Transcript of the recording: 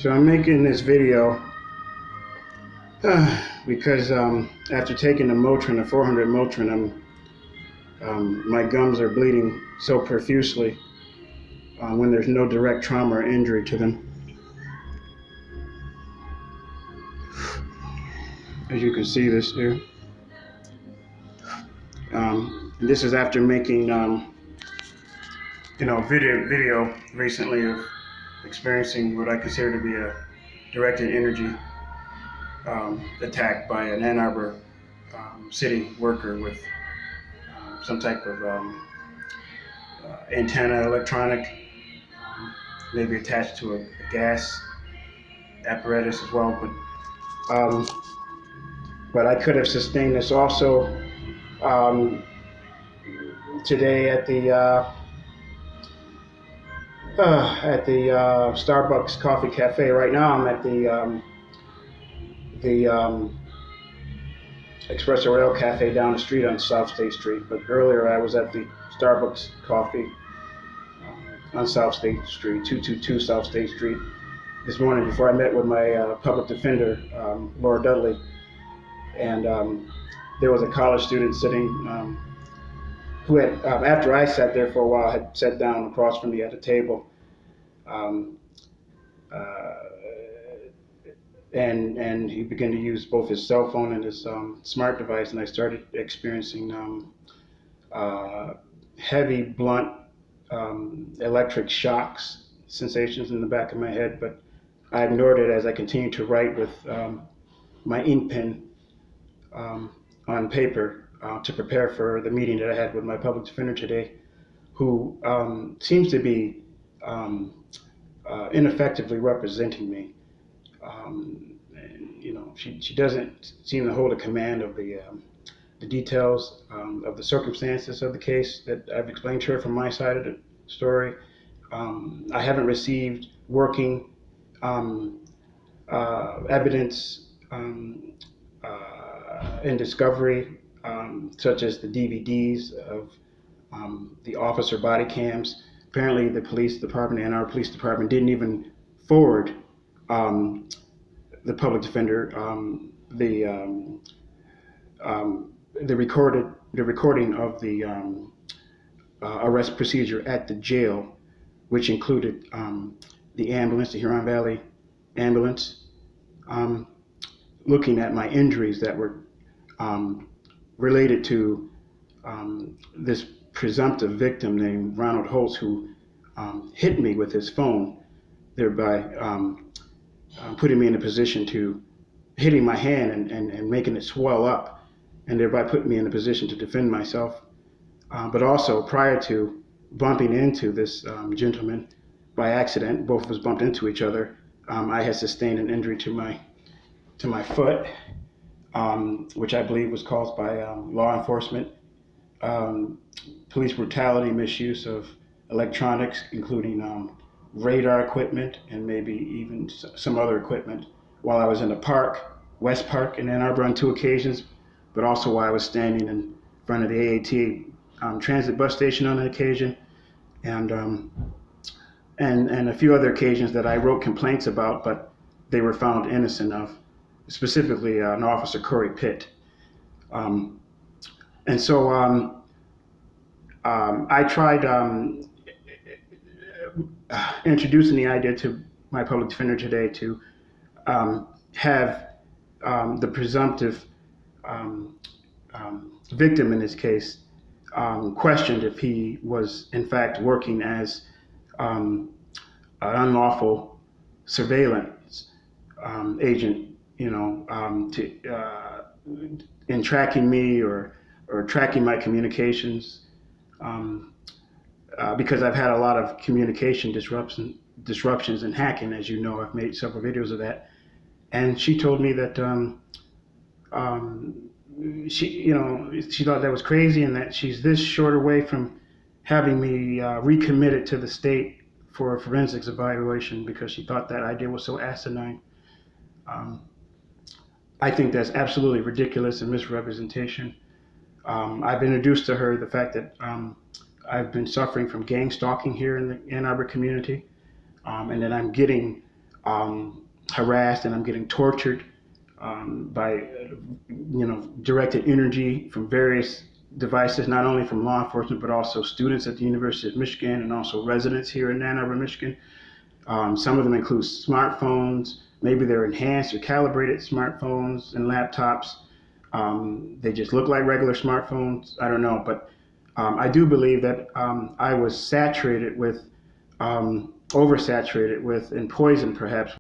So I'm making this video because after taking the Motrin, the 400 Motrin, my gums are bleeding so profusely when there's no direct trauma or injury to them. As you can see this here. This is after making video recently of experiencing what I consider to be a directed energy attack by an Ann Arbor city worker with some type of antenna electronic, maybe attached to a gas apparatus as well. But I could have sustained this also today at the Starbucks Coffee Cafe. Right now I'm at the Espresso Ale Cafe down the street on South State Street. But earlier I was at the Starbucks Coffee on South State Street, 222 South State Street, this morning before I met with my public defender, Laura Dudley. And there was a college student sitting who had, after I sat there for a while, had sat down across from me at a table. And he began to use both his cell phone and his smart device, and I started experiencing heavy, blunt electric shocks, sensations in the back of my head, but I ignored it as I continued to write with my ink pen on paper to prepare for the meeting that I had with my public defender today, who seems to be ineffectively representing me. She doesn't seem to hold a command of the details of the circumstances of the case that I've explained to her from my side of the story. I haven't received working evidence in discovery, such as the DVDs of the officer body cams. Apparently the police department and our police department didn't even forward the public defender the recording of the arrest procedure at the jail, which included the ambulance, the Huron Valley ambulance, looking at my injuries that were related to this presumptive victim named Ronald Holtz, who hit me with his phone, thereby putting me in a position to hitting my hand and making it swell up, and thereby putting me in a position to defend myself. But also, prior to bumping into this gentleman by accident, both of us bumped into each other, I had sustained an injury to my foot, which I believe was caused by law enforcement, police brutality, misuse of electronics, including radar equipment and maybe even some other equipment, while I was in the park, West Park in Ann Arbor on 2 occasions, but also while I was standing in front of the AAT transit bus station on an occasion, and a few other occasions that I wrote complaints about, but they were found innocent of, specifically an officer, Corey Pitt. And so I tried introducing the idea to my public defender today to have the presumptive victim in this case questioned if he was in fact working as an unlawful surveillance agent, in tracking me or tracking my communications, because I've had a lot of communication disruptions and hacking, as you know. I've made several videos of that, and she told me that she thought that was crazy, and that she's this short away from having me recommitted to the state for a forensics evaluation because she thought that idea was so asinine. I think that's absolutely ridiculous and misrepresentation. I've introduced to her the fact that I've been suffering from gang stalking here in the Ann Arbor community, and that I'm getting harassed and I'm getting tortured by directed energy from various devices, not only from law enforcement but also students at the University of Michigan and also residents here in Ann Arbor, Michigan. Some of them include smartphones. Maybe they're enhanced or calibrated smartphones and laptops. They just look like regular smartphones. I don't know, but I do believe that I was saturated with, oversaturated with, and poisoned perhaps